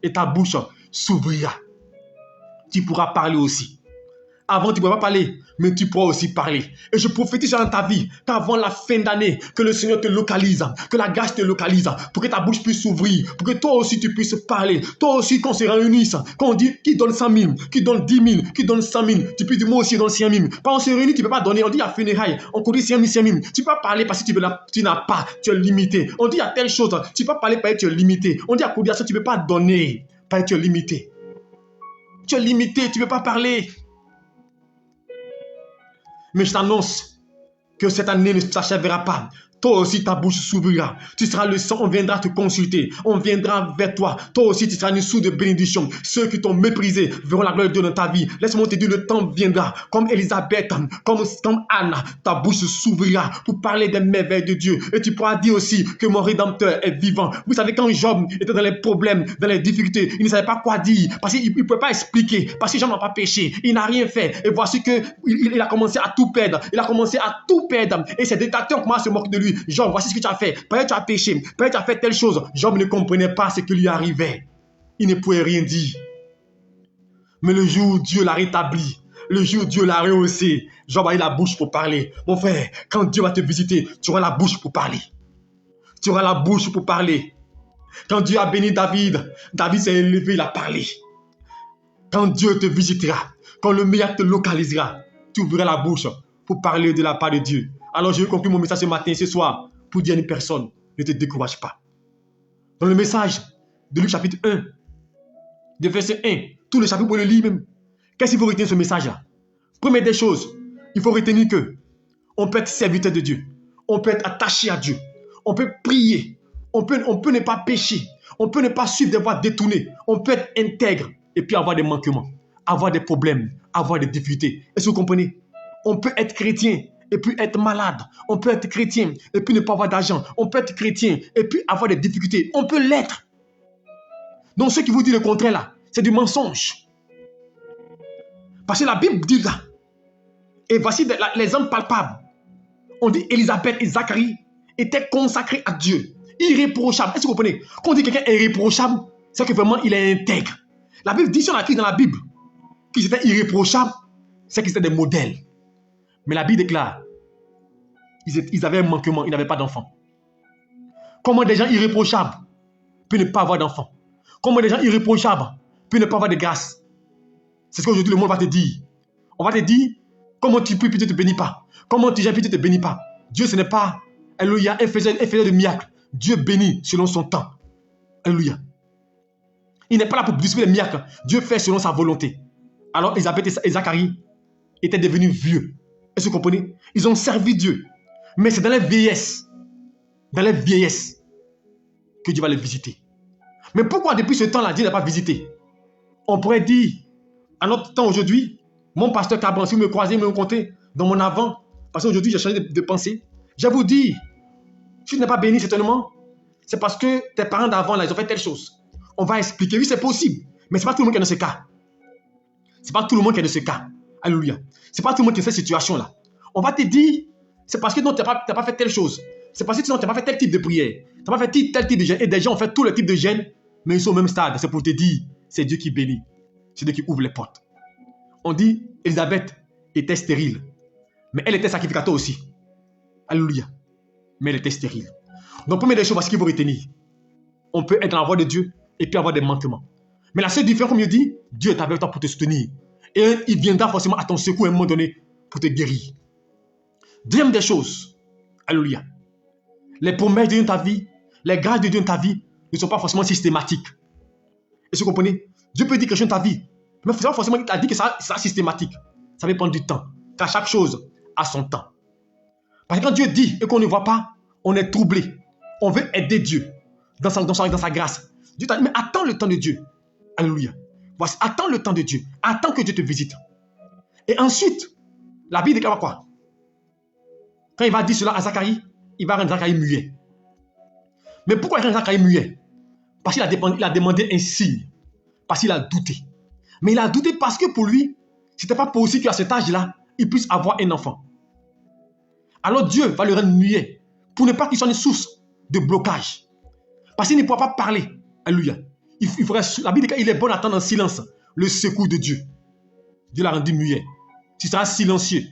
Et ta bouche s'ouvrira. Tu pourras parler aussi. Avant, tu ne pourras pas parler, mais tu pourras aussi parler. Et je prophétise dans ta vie qu'avant la fin d'année, que le Seigneur te localise, que la grâce te localise, pour que ta bouche puisse s'ouvrir, pour que toi aussi tu puisses parler. Toi aussi, qu'on se réunisse, qu'on dit qui donne 100 000, qui donne 10 000, qui donne 100 000, tu peux dire moi aussi je donne 100 000. Pas on se réunit, tu ne peux pas donner. On dit à funérailles, on connaît 100 000, 100 000. Tu ne peux pas parler parce que tu n'as pas, tu es limité. On dit à telle chose, tu ne peux pas parler parce que tu es limité. On dit à cotisation, tu ne peux pas donner parce que tu es limité. Tu es limité, tu ne peux pas parler. Mais je t'annonce que cette année ne s'achèvera pas. Toi aussi, ta bouche s'ouvrira. Tu seras le sang, on viendra te consulter. On viendra vers toi. Toi aussi, tu seras une source de bénédiction. Ceux qui t'ont méprisé verront la gloire de Dieu dans ta vie. Laisse-moi te dire, le temps viendra. Comme Élisabeth, comme Anna, ta bouche s'ouvrira pour parler des merveilles de Dieu. Et tu pourras dire aussi que mon Rédempteur est vivant. Vous savez, quand Job était dans les problèmes, dans les difficultés, il ne savait pas quoi dire. Parce qu'il ne pouvait pas expliquer. Parce que Job n'a pas péché. Il n'a rien fait. Et voici qu'il a commencé à tout perdre. Il a commencé à tout perdre. Et ses détracteurs commencent à se moquer de lui. Job, voici ce que tu as fait. Peut-être tu as péché. Peut-être tu as fait telle chose. Job ne comprenait pas ce qui lui arrivait. Il ne pouvait rien dire. Mais le jour où Dieu l'a rétabli, le jour où Dieu l'a rehaussé, Job a eu la bouche pour parler. Mon frère, quand Dieu va te visiter, tu auras la bouche pour parler. Tu auras la bouche pour parler. Quand Dieu a béni David, David s'est élevé, il a parlé. Quand Dieu te visitera, quand le miracle te localisera, tu ouvriras la bouche pour parler de la part de Dieu. Alors je vais conclure mon message ce matin, ce soir, pour dire à une personne, ne te décourage pas. Dans le message de Luc chapitre 1, de verset 1, tout le chapitre, vous le lire même. Qu'est-ce qu'il faut retenir ce message-là? Première des choses, il faut retenir que on peut être serviteur de Dieu, on peut être attaché à Dieu, on peut prier, on peut ne pas pécher, on peut ne pas suivre des voies détournées, on peut être intègre et puis avoir des manquements, avoir des problèmes, avoir des difficultés. Est-ce que vous comprenez? On peut être chrétien et puis être malade. On peut être chrétien et puis ne pas avoir d'argent. On peut être chrétien et puis avoir des difficultés. On peut l'être. Donc ceux qui vous disent le contraire là, c'est du mensonge. Parce que la Bible dit là, et voici l'exemple palpable. On dit Élisabeth et Zacharie étaient consacrés à Dieu. Irréprochables. Est-ce que vous comprenez? Quand on dit quelqu'un est irréprochable, c'est que vraiment il est intègre. La Bible dit, si on a écrit dans la Bible qu'ils étaient irréprochables, c'est qu'ils étaient des modèles. Mais la Bible déclare, ils avaient un manquement, ils n'avaient pas d'enfants. Comment des gens irréprochables peuvent ne pas avoir d'enfants? Comment des gens irréprochables peuvent ne pas avoir de grâce? C'est ce qu'aujourd'hui le monde va te dire. On va te dire, comment tu pries, puis tu ne te bénis pas. Comment tu gères, puis tu ne te bénis pas. Dieu, ce n'est pas, alléluia, un faiseur de miracles. Dieu bénit selon son temps. Alléluia. Il n'est pas là pour distribuer les miracles. Dieu fait selon sa volonté. Alors Élisabeth et Zacharie étaient devenus vieux. Est-ce que vous comprenez? Ils ont servi Dieu. Mais c'est dans les vieillesses que Dieu va les visiter. Mais pourquoi depuis ce temps-là, Dieu n'a pas visité? On pourrait dire, à notre temps aujourd'hui, mon pasteur Cabran, si vous me croisez, me comptez dans mon avant, parce qu'aujourd'hui j'ai changé de pensée, je vais vous dire, si tu n'es pas béni certainement, c'est parce que tes parents d'avant, là, ils ont fait telle chose. On va expliquer, oui c'est possible, mais ce n'est pas tout le monde qui est dans ce cas. Ce n'est pas tout le monde qui est dans ce cas. Alléluia. Ce n'est pas tout le monde qui est dans cette situation-là. On va te dire, c'est parce que non, tu n'as pas fait telle chose. C'est parce que tu n'as pas fait tel type de prière. Tu n'as pas fait tel type de jeûne. Et des gens ont fait tout le type de jeûne, mais ils sont au même stade. C'est pour te dire, c'est Dieu qui bénit. C'est Dieu qui ouvre les portes. On dit, Élisabeth était stérile, mais elle était sacrificateur aussi. Alléluia. Mais elle était stérile. Donc, première des choses, voici qu'il faut retenir. On peut être dans la voie de Dieu et puis avoir des manquements. Mais la seule différence, comme je dis, Dieu est avec toi pour te soutenir. Et il viendra forcément à ton secours à un moment donné pour te guérir. Deuxième des choses, alléluia. Les promesses de Dieu dans ta vie, les grâces de Dieu dans ta vie ne sont pas forcément systématiques. Et vous comprenez? Dieu peut dire quelque chose dans ta vie, mais il faut savoir forcément qu'il a dit que ça sera systématique. Ça va prendre du temps. Car chaque chose a son temps. Parce que quand Dieu dit et qu'on ne voit pas, on est troublé. On veut aider Dieu dans sa grâce. Dieu t'a dit, mais attends le temps de Dieu. Alléluia. Voici, attends le temps de Dieu. Attends que Dieu te visite. Et ensuite, la Bible déclare quoi? Quand il va dire cela à Zacharie, il va rendre Zacharie muet. Mais pourquoi il rend Zacharie muet? Parce qu'il a demandé un signe. Parce qu'il a douté. Mais il a douté parce que pour lui, ce n'était pas possible qu'à cet âge-là, il puisse avoir un enfant. Alors Dieu va le rendre muet pour ne pas qu'il soit une source de blocage. Parce qu'il ne pourra pas parler. Alléluia. La Bible dit qu'il est bon d'attendre en silence le secours de Dieu. Dieu l'a rendu muet. Tu seras silencieux.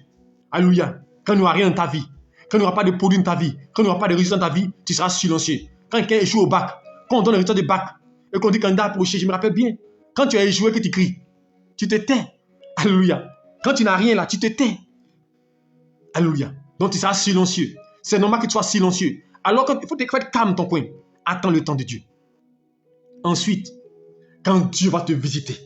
Alléluia. Quand il n'y aura rien dans ta vie, quand il n'y aura pas de produit dans ta vie, quand il n'y aura pas de résultat dans ta vie, tu seras silencieux. Quand quelqu'un échoue au bac, quand on donne le résultat du bac, et qu'on dit candidat approché, je me rappelle bien, quand tu as échoué, que tu cries, tu te tais. Alléluia. Quand tu n'as rien là, tu te tais. Alléluia. Donc tu seras silencieux. C'est normal que tu sois silencieux. Alors qu'il faut être calme ton coin. Attends le temps de Dieu. Ensuite, quand Dieu va te visiter,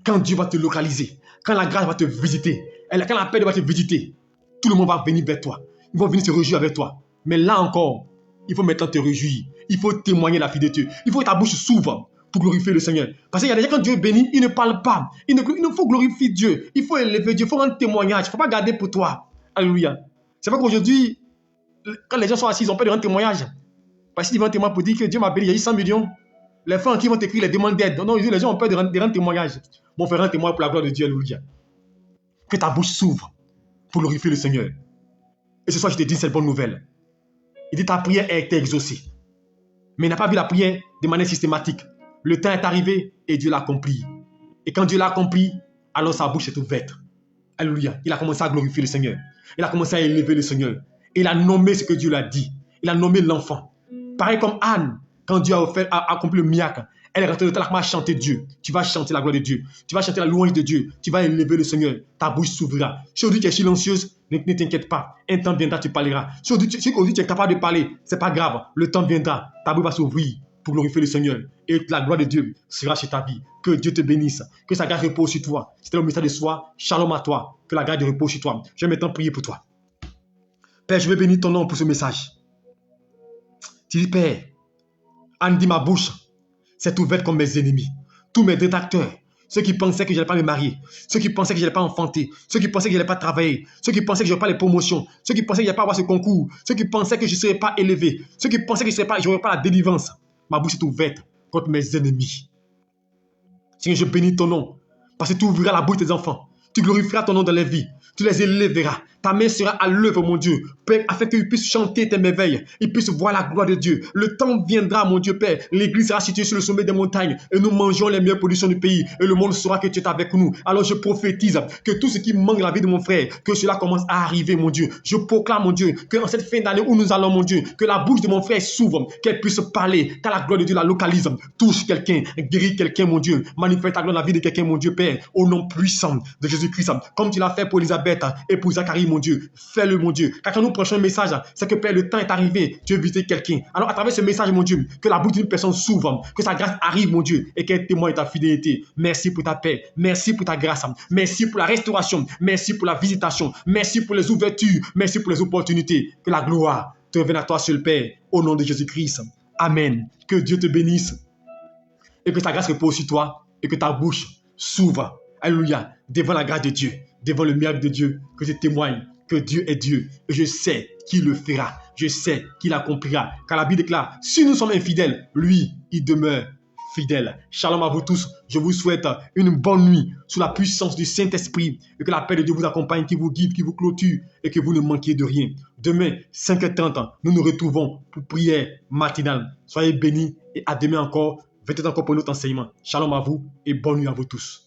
quand Dieu va te localiser, quand la grâce va te visiter, quand la paix va te visiter, tout le monde va venir vers toi. Ils vont venir se réjouir avec toi. Mais là encore, il faut maintenant te réjouir. Il faut témoigner la fidélité. Il faut que ta bouche s'ouvre pour glorifier le Seigneur. Parce qu'il y a des gens, quand Dieu bénit, il ne parle pas. Il ne faut glorifier Dieu. Il faut élever Dieu. Il faut rendre témoignage. Il ne faut pas garder pour toi. Alléluia. C'est vrai qu'aujourd'hui, quand les gens sont assis, ils ont peur de rendre témoignage. Parce qu'ils vont témoigner pour dire que Dieu m'a béni, il y a eu 100 millions. Les frères qui vont t'écrire les demandes d'aide. Non, les gens ont peur de rendre témoignage. Mon frère, rends témoignage pour la gloire de Dieu. Alléluia. Que ta bouche s'ouvre pour glorifier le Seigneur. Et ce soir, je te dis cette bonne nouvelle. Il dit ta prière a été exaucée. Mais il n'a pas vu la prière de manière systématique. Le temps est arrivé et Dieu l'a accompli. Et quand Dieu l'a accompli, alors sa bouche est ouverte. Alléluia. Il a commencé à glorifier le Seigneur. Il a commencé à élever le Seigneur. Et il a nommé ce que Dieu lui a dit. Il a nommé l'enfant. Pareil comme Anne, quand Dieu a accompli le miracle, elle est restée à chanter Dieu. Tu vas chanter la gloire de Dieu. Tu vas chanter la louange de Dieu. Tu vas élever le Seigneur. Ta bouche s'ouvrira. Si aujourd'hui tu es silencieuse, ne t'inquiète pas. Un temps viendra, tu parleras. Si aujourd'hui tu es capable de parler, ce n'est pas grave. Le temps viendra. Ta bouche va s'ouvrir pour glorifier le Seigneur. Et la gloire de Dieu sera sur ta vie. Que Dieu te bénisse. Que sa grâce repose sur toi. C'était le message de soi. Shalom à toi. Que la grâce repose sur toi. Je vais maintenant prier pour toi. Père, je vais bénir ton nom pour ce message. Tu dis, Père, Anne dit ma bouche s'est ouverte comme mes ennemis. Tous mes détracteurs, ceux qui pensaient que je n'allais pas me marier, ceux qui pensaient que je n'allais pas enfanter, ceux qui pensaient que je n'allais pas travailler, ceux qui pensaient que je n'aurais pas les promotions, ceux qui pensaient que je n'allais pas avoir ce concours, ceux qui pensaient que je ne serais pas élevé, ceux qui pensaient que je n'aurais pas la délivrance. Ma bouche est ouverte contre mes ennemis. Seigneur, je bénis ton nom parce que tu ouvriras la bouche de tes enfants. Tu glorifieras ton nom dans les vies. Tu les élèveras. Ta main sera à l'œuvre, mon Dieu, Père, afin qu'ils puissent chanter tes merveilles. Ils puissent voir la gloire de Dieu. Le temps viendra, mon Dieu, Père. L'église sera située sur le sommet des montagnes et nous mangeons les meilleures productions du pays. Et le monde saura que tu es avec nous. Alors je prophétise que tout ce qui manque la vie de mon frère, que cela commence à arriver, mon Dieu. Je proclame, mon Dieu, que en cette fin d'année où nous allons, mon Dieu, que la bouche de mon frère s'ouvre, qu'elle puisse parler, que la gloire de Dieu la localise. Touche quelqu'un, guéris quelqu'un, mon Dieu. Manifeste ta gloire dans la vie de quelqu'un, mon Dieu, Père. Au nom puissant de Jésus-Christ. Comme tu l'as fait pour Elisabeth et pour Zacharie, mon Dieu. Fais-le, monEu. Car quand nous prêchons un message, c'est que Père, le temps est arrivé. Tu veux visiter quelqu'un. Alors, à travers ce message, mon Dieu, que la bouche d'une personne s'ouvre, que sa grâce arrive, mon Dieu, et qu'elle témoigne ta fidélité. Merci pour ta paix. Merci pour ta grâce. Merci pour la restauration. Merci pour la visitation. Merci pour les ouvertures. Merci pour les opportunités. Que la gloire te revienne à toi, seul Père, au nom de Jésus-Christ. Amen. Que Dieu te bénisse et que ta grâce repose sur toi et que ta bouche s'ouvre. Alléluia. Devant la grâce de Dieu, devant le miracle de Dieu, que je témoigne que Dieu est Dieu. Et je sais qu'il le fera. Je sais qu'il accomplira. Car la Bible déclare, si nous sommes infidèles, lui, il demeure fidèle. Shalom à vous tous. Je vous souhaite une bonne nuit sous la puissance du Saint-Esprit. Et que la paix de Dieu vous accompagne, qui vous guide, qui vous clôture et que vous ne manquiez de rien. Demain, 5h30, nous nous retrouvons pour prière matinale. Soyez bénis et à demain encore. Venez encore pour notre enseignement. Shalom à vous et bonne nuit à vous tous.